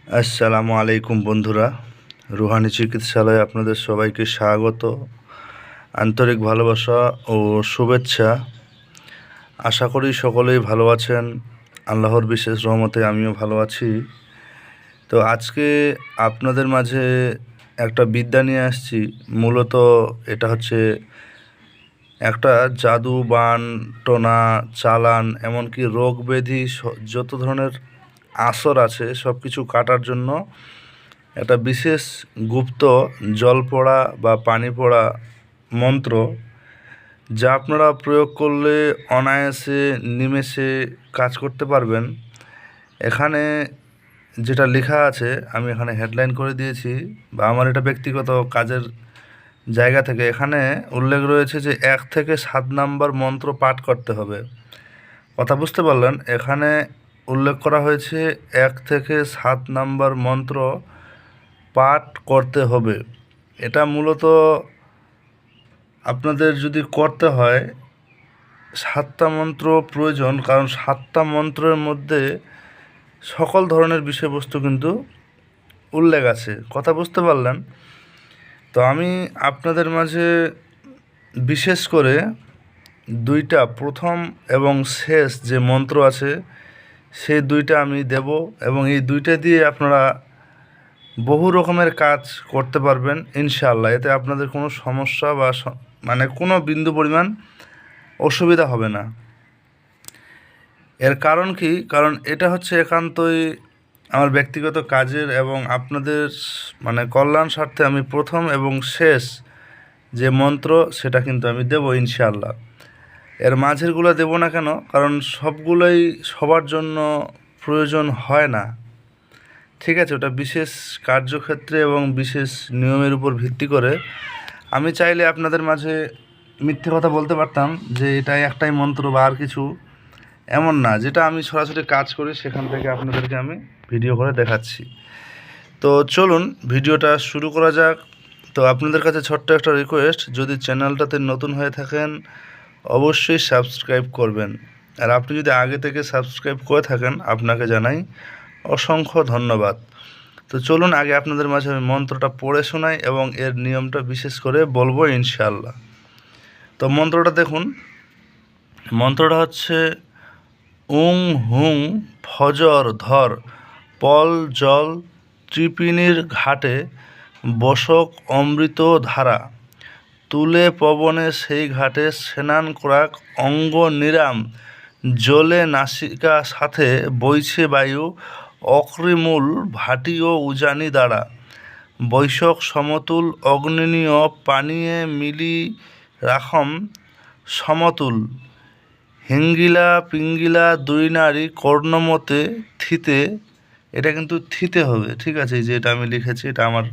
আসসালামু আলাইকুম বন্ধুরা, রুহানি চিকিৎসালয়ে আপনাদের সবাইকে স্বাগত, আন্তরিক ভালোবাসা ও শুভেচ্ছা। আশা করি সকলেই ভালো আছেন। আল্লাহর বিশেষ রহমতে আমিও ভালো আছি। তো আজকে আপনাদের মাঝে একটা বিদ্যা নিয়ে আসছি। মূলত এটা হচ্ছে একটা জাদু, বান, টোনা, চালান, এমনকি রোগ ব্যাধি যত ধরনের আসর আছে সব কিছু কাটার জন্য একটা বিশেষ গুপ্ত জল পড়া বা পানি পড়া মন্ত্র, যা আপনারা প্রয়োগ করলে অনায়াসে নিমেষে কাজ করতে পারবেন। এখানে যেটা লেখা আছে আমি এখানে হেডলাইন করে দিয়েছি, বা আমার এটা ব্যক্তিগত কাজের জায়গা থেকে এখানে উল্লেখ রয়েছে যে 1 থেকে 7 নাম্বার মন্ত্র পাঠ করতে হবে। কথা বুঝতে পারলেন? এখানে উল্লেখ করা হয়েছে 1 থেকে 7 নাম্বার মন্ত্র পাঠ করতে হবে। এটা মূলত আপনাদের যদি করতে হয় 7টা মন্ত্র প্রয়োজন, কারণ 7টা মন্ত্রের মধ্যে সকল ধরনের বিষয়বস্তু কিন্তু উল্লেখ আছে। কথা বুঝতে পারলেন? তো আমি আপনাদের মাঝে বিশেষ করে দুইটা, প্রথম এবং শেষ যে মন্ত্র আছে সেই দুইটা আমি দেব, এবং এই দুইটা দিয়ে আপনারা বহু রকমের কাজ করতে পারবেন ইনশাআল্লাহ। এতে আপনাদের কোনো সমস্যা বা মানে কোনো বিন্দু পরিমাণ অসুবিধা হবে না। এর কারণ কি? কারণ এটা হচ্ছে একান্তই আমার ব্যক্তিগত কাজের এবং আপনাদের মানে কল্যাণ স্বার্থে আমি প্রথম এবং শেষ যে মন্ত্র সেটা কিন্তু আমি দেব ইনশাআল্লাহ। এর মাঝেরগুলো দেব না কেন? কারণ সবগুলোই সবার জন্য প্রয়োজন হয় না। ঠিক আছে, ওটা বিশেষ কার্যক্ষেত্রে এবং বিশেষ নিয়মের উপর ভিত্তি করে। আমি চাইলে আপনাদের মাঝে মিথ্যে কথা বলতে পারতাম যে এটাই একটাই মন্ত্র বা আর কিছু, এমন না। যেটা আমি সরাসরি কাজ করি সেখান থেকে আপনাদেরকে আমি ভিডিও করে দেখাচ্ছি। তো চলুন ভিডিওটা শুরু করা যাক। তো আপনাদের কাছে ছোট্ট একটা রিকোয়েস্ট, যদি চ্যানেলটাতে নতুন হয়ে থাকেন অবশ্যই সাবস্ক্রাইব করবেন। আর আপনি যদি আগে থেকে সাবস্ক্রাইব করে থাকেন আপনাকে জানাই অসংখ্য ধন্যবাদ। তো চলুন আগে আপনাদের মাঝে আমি মন্ত্রটা পড়ে শোনাই এবং এর নিয়মটা বিশেষ করে বলবো ইনশাআল্লাহ। তো মন্ত্রটা দেখুন। মন্ত্রটা হচ্ছে উং হুং ফজর ধর পল জল ত্রিপিনীর ঘাটে বসক অমৃত ধারা তুলে পবনে সেই ঘাটে স্নান করাক অঙ্গ নিরাম জলে নাসিকা সাথে বইছে বায়ু অক্রিমূল ভাটি ও উজানি দ্বারা বৈশক সমতুল অগ্নিনীয় পানীয়ে মিলি রাখম সমতুল হিঙ্গিলা পিঙ্গিলা দুই নারী কর্ণমতে থিতে। এটা কিন্তু থিতে হবে, ঠিক আছে? যে এটা আমি লিখেছি এটা আমার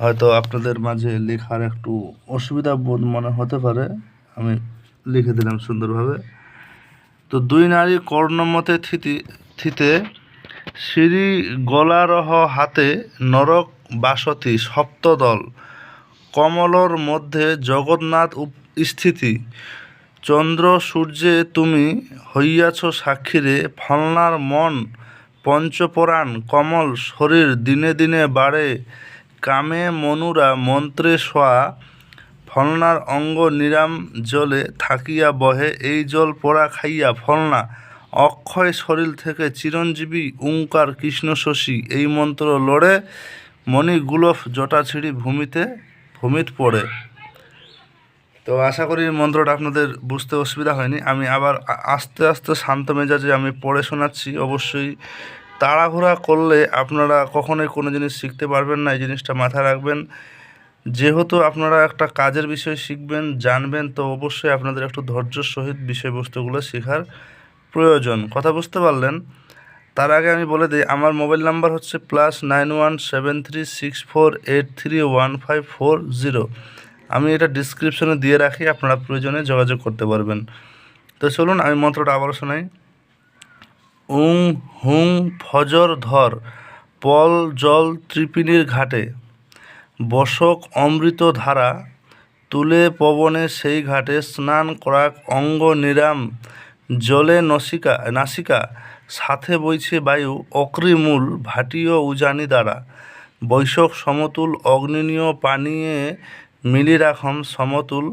হয়তো আপনাদের মাঝে লেখার একটু অসুবিধা বোধ মনে হতে পারে, আমি লিখে দিলাম সুন্দরভাবে। তো দুই নারী কর্ণমতে থিতে শ্রী গলারহ হাতে নরক বাসতি সপ্তদল কমলর মধ্যে জগন্নাথ স্থিতি চন্দ্র সূর্যে তুমি হইয়াছ সাক্ষীরে ফলনার মন পঞ্চপরাণ কমল শরীর দিনে দিনে বাড়ে কামে মনুরা মন্ত্রে শোয়া ফলনার অঙ্গ নিরাম জলে থাকিয়া বহে এই জল পোড়া খাইয়া ফলনা অক্ষয় শরীর থেকে চিরঞ্জীবী ওঙ্কার কৃষ্ণ শশী এই মন্ত্র লড়ে মণিগুলফ জটা ছিঁড়ি ভূমিত পড়ে। তো আশা করি মন্ত্রটা আপনাদের বুঝতে অসুবিধা হয়নি। আমি আবার আস্তে আস্তে শান্ত মেজাজে আমি পড়ে শোনাচ্ছি। অবশ্যই তাড়াহুড়া করলে আপনারা কখনোই কোনো জিনিস শিখতে পারবেন না, এই জিনিসটা মাথায় রাখবেন। যেহেতু আপনারা একটা কাজের বিষয় শিখবেন, জানবেন, তো অবশ্যই আপনাদের একটু ধৈর্যের সহিত বিষয়বস্তুগুলো শেখার প্রয়োজন। কথা বুঝতে পারলেন? তার আগে আমি বলে দিই, আমার মোবাইল নাম্বার হচ্ছে +917364831540। আমি এটা ডিসক্রিপশনে দিয়ে রাখি, আপনারা প্রয়োজনে যোগাযোগ করতে পারবেন। তো চলুন আমি মন্ত্রটা আবারও শোনাই। উং হুং ফজর ধর পল জল ত্রিপিনীর ঘাটে বসক অমৃত ধারা তুলে পবনে সেই ঘাটে স্নান করাক অঙ্গ নিরাম জলে নাসিকা সাথে বইছে বায়ু অক্রিমূল ভাটীয় উজানি দ্বারা বৈশক সমতুল অগ্নিনীয় পানীয়ে মিলি রাখম সমতুল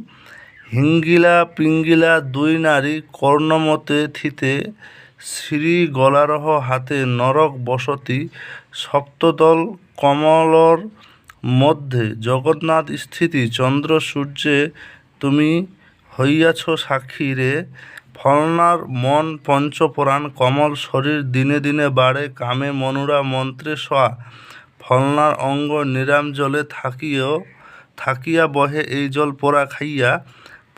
হিঙ্গিলা পিঙ্গিলা দুই নারী কর্ণমতে থিতে শ্রী গলারহ হাতে নরক বসতি সপ্তদল কমলর মধ্যে জগন্নাথ স্থিতি চন্দ্র সূর্যে তুমি হইয়াছ সাক্ষী রে ফলনার মন পঞ্চপুরাণ কমল শরীর দিনে দিনে বাড়ে কামে মনুরা মন্ত্রে সোয়া ফলনার অঙ্গ নিরাম জলে থাকিয়া বহে এই জল পোড়া খাইয়া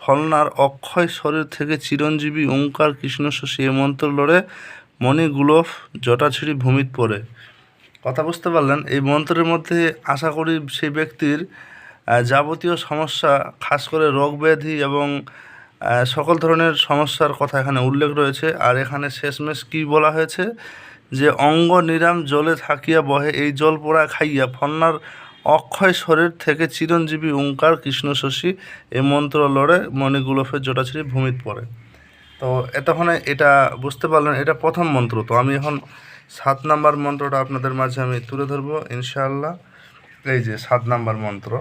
ফলনার অক্ষয় শরীর থেকে চিরঞ্জীবী ওঙ্কার কৃষ্ণ শশী এ মন্ত্র লড়ে মণিগুলফ জটাছিড়ি ভূমিত পড়ে। কথা বুঝতে পারলেন? এই মন্ত্রের মধ্যে আশা করি সেই ব্যক্তির যাবতীয় সমস্যা, খাস করে রোগ ব্যাধি এবং সকল ধরনের সমস্যার কথা এখানে উল্লেখ রয়েছে। আর এখানে শেষমেশ কী বলা হয়েছে যে অঙ্গ নিরাম জলে থাকিয়া বহে এই জল পোড়া খাইয়া ফলনার অক্ষয় শরীর থেকে চিরঞ্জীবী ওঙ্কার কৃষ্ণ শশী এই মন্ত্র লড়ে মণিগুলফের জটাছিড়ি ভূমিত পড়ে। তো এতক্ষণে এটা বুঝতে পারলেন, এটা প্রথম মন্ত্র। তো আমি এখন 7 নাম্বার মন্ত্রটা আপনাদের মাঝে আমি তুলে ধরবো ইনশাআল্লাহ। এই যে 7 নাম্বার মন্ত্র।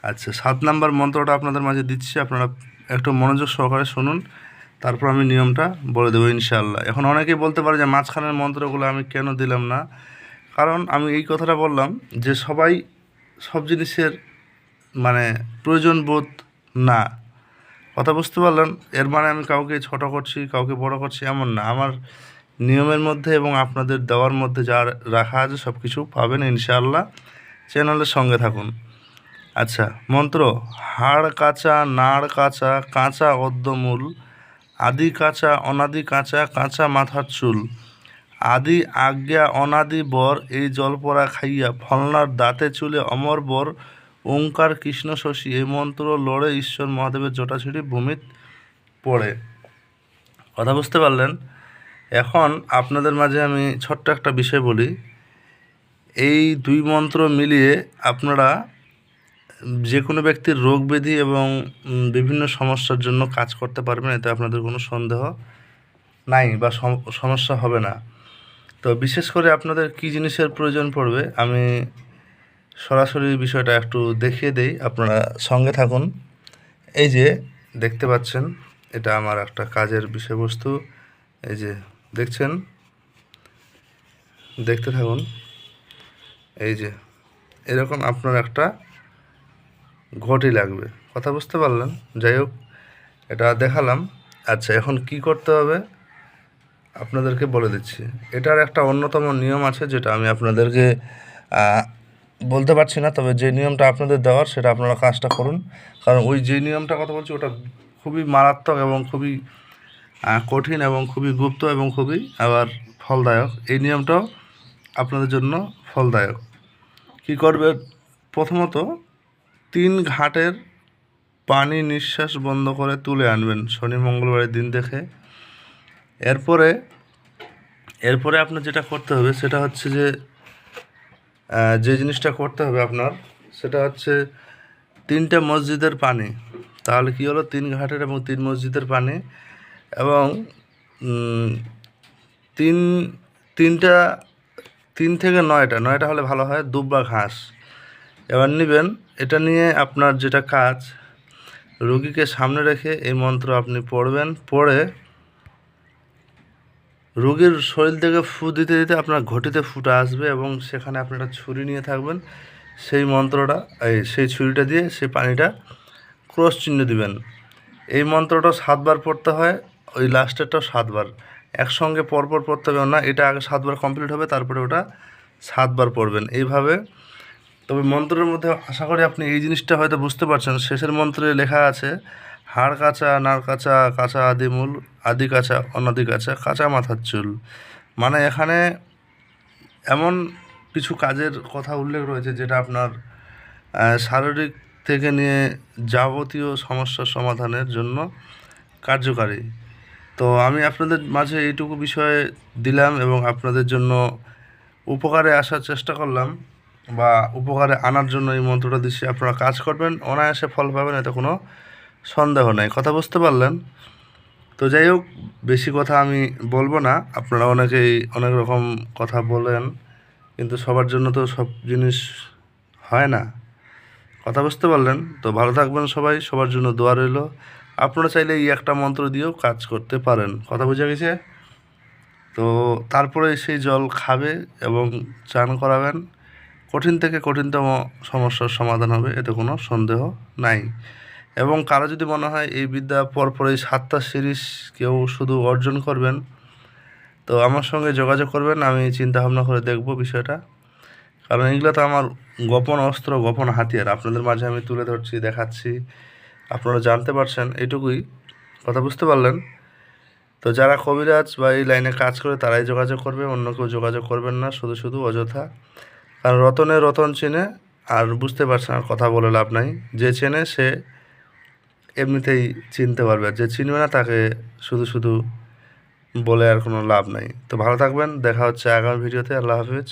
আচ্ছা, 7 নাম্বার মন্ত্রটা আপনাদের মাঝে দিচ্ছি, আপনারা একটু মনোযোগ সহকারে শুনুন, তারপর আমি নিয়মটা বলে দেবো ইনশাআল্লাহ। এখন অনেকেই বলতে পারে যে মাঝখানের মন্ত্রগুলো আমি কেন দিলাম না, কারণ আমি এই কথাটা বললাম যে সবাই সব জিনিসের মানে প্রয়োজন বোধ না। কথা বুঝতে পারলেন? এর মানে আমি কাউকে ছোট করছি, কাউকে বড় করছি এমন না। আমার নিয়মের মধ্যে এবং আপনাদের দেওয়ার মধ্যে যা রাখা আছে সব কিছু পাবেন ইনশাআল্লাহ। চ্যানেলের সঙ্গে থাকুন। আচ্ছা, মন্ত্র: হাড় কাঁচা নাড় কাঁচা কাঁচা অদ্যমূল আদি কাঁচা অনাদি কাঁচা কাঁচা মাথার চুল আদি আজ্ঞা অনাদি বর এই জলপরা খাইয়া ফলনার দাঁতে চুলে অমর বর ওঙ্কার কৃষ্ণ শশী এই মন্ত্র লড়ে ঈশ্বর মহাদেবের জটাছিড়ি ভূমিত পড়ে। কথা বুঝতে পারলেন? এখন আপনাদের মাঝে আমি ছোট্ট একটা বিষয় বলি। এই 2 মন্ত্র মিলিয়ে আপনারা যে কোনো ব্যক্তির রোগ ব্যাধি এবং বিভিন্ন সমস্যার জন্য কাজ করতে পারবেন, এতে আপনাদের কোনো সন্দেহ নাই বা সমস্যা হবে না। তো বিশেষ করে আপনাদের কী জিনিসের প্রয়োজন পড়বে আমি সরাসরি বিষয়টা একটু দেখিয়ে দেই, আপনারা সঙ্গে থাকুন। এই যে দেখতে পাচ্ছেন, এটা আমার একটা কাজের বিষয়বস্তু। এই যে দেখছেন, দেখতে থাকুন। এই যে এরকম আপনার একটা ঘটি লাগবে। কথা বুঝতে পারলেন? যাই হোক, এটা দেখালাম। আচ্ছা, এখন কি করতে হবে আপনাদেরকে বলে দিচ্ছি। এটার একটা অন্যতম নিয়ম আছে যেটা আমি আপনাদেরকে বলতে পারছি না, তবে যে নিয়মটা আপনাদের দেওয়ার সেটা আপনারা কাজটা করুন। কারণ ওই যে নিয়মটা কথা বলছি ওটা খুবই মারাত্মক এবং খুবই কঠিন এবং খুবই গুপ্ত এবং খুবই আবার ফলদায়ক। এই নিয়মটাও আপনাদের জন্য ফলদায়ক। কি করবে? প্রথমত 3 ঘাটের পানি নিঃশ্বাস বন্ধ করে তুলে আনবেন শনি মঙ্গলবারের দিন দেখে। এরপরে আপনার যেটা করতে হবে সেটা হচ্ছে যে জিনিসটা করতে হবে আপনার সেটা হচ্ছে 3টে মসজিদের পানি। তাহলে কি হলো? 3 ঘাটের এবং 3 মসজিদের পানি এবং 3 থেকে 9টা হলে ভালো হয়, দুব বা ঘাস। এবার নেবেন, এটা নিয়ে আপনার যেটা কাজ, রোগীকে সামনে রেখে এই মন্ত্র আপনি পড়বেন। পড়ে রোগীর শরীর থেকে ফু দিতে দিতে আপনার ঘটিতে ফুটা আসবে এবং সেখানে আপনি একটা ছুরি নিয়ে থাকবেন। সেই মন্ত্রটা সেই ছুরিটা দিয়ে সেই পানিটা ক্রস চিহ্ন দিবেন। এই মন্ত্রটা 7 বার পড়তে হয়, ওই লাস্টেরটাও 7 বার। একসঙ্গে পরপর পড়তে হবে না, এটা আগে 7 বার কমপ্লিট হবে, তারপরে ওটা 7 বার পড়বেন এইভাবে। তবে মন্ত্রের মধ্যে আশা করি আপনি এই জিনিসটা হয়তো বুঝতে পারছেন। শেষের মন্ত্রে লেখা আছে হাড় কাঁচা নাড় কাঁচা কাঁচা আদিমূল আদি কাঁচা অনাদি কাঁচা কাঁচা মাথার চুল। মানে এখানে এমন কিছু কাজের কথা উল্লেখ রয়েছে যেটা আপনার শারীরিক থেকে নিয়ে যাবতীয় সমস্যার সমাধানের জন্য কার্যকারী। তো আমি আপনাদের মাঝে এইটুকু বিষয়ে দিলাম এবং আপনাদের জন্য উপকারে আসার চেষ্টা করলাম বা উপকারে আনার জন্য এই মন্ত্রটা দিচ্ছি। আপনারা কাজ করবেন, অনায়াসে ফল পাবেন, এতে কোনো সন্দেহ নেই। কথা বুঝতে পারলেন? তো যাই হোক, বেশি কথা আমি বলবো না। আপনারা অনেকেই অনেক রকম কথা বলেন, কিন্তু সবার জন্য তো সব জিনিস হয় না। কথা বুঝতে পারলেন? তো ভালো থাকবেন সবাই, সবার জন্য দোয়া রইল। আপনারা চাইলে এই একটা মন্ত্র দিয়েও কাজ করতে পারেন। কথা বোঝা গেছে? তো তারপরে সেই জল খাবে এবং চান করাবেন। কঠিন থেকে কঠিনতম সমস্যার সমাধান হবে, এতে কোনো সন্দেহ নাই। এবং কারো যদি মনে হয় এই বিদ্যা পরপর এই 7টা সিরিজ কেউ শুধু অর্জন করবেন, তো আমার সঙ্গে যোগাযোগ করবেন। আমি চিন্তা ভাবনা করে দেখব বিষয়টা, কারণ এগুলো তো আমার গোপন অস্ত্র, গোপন হাতিয়ার। আপনাদের মাঝে আমি তুলে ধরছি, দেখাচ্ছি, আপনারা জানতে পারছেন, এটুকুই। কথা বুঝতে পারলেন? তো যারা কবিরাজ বা এই লাইনে কাজ করে তারাই যোগাযোগ করবে, অন্য কেউ যোগাযোগ করবেন না শুধু শুধু অযথা। কারণ রতনে রতন চেনে, আর বুঝতে পারছেন, আর কথা বলে লাভ নাই। যে চেনে সে এমনিতেই চিনতে পারবে, আর যে চিনবে না তাকে শুধু শুধু বলে আর কোনো লাভ নাই। তো ভালো থাকবেন, দেখা হচ্ছে আগামী ভিডিওতে। আল্লাহ হাফিজ।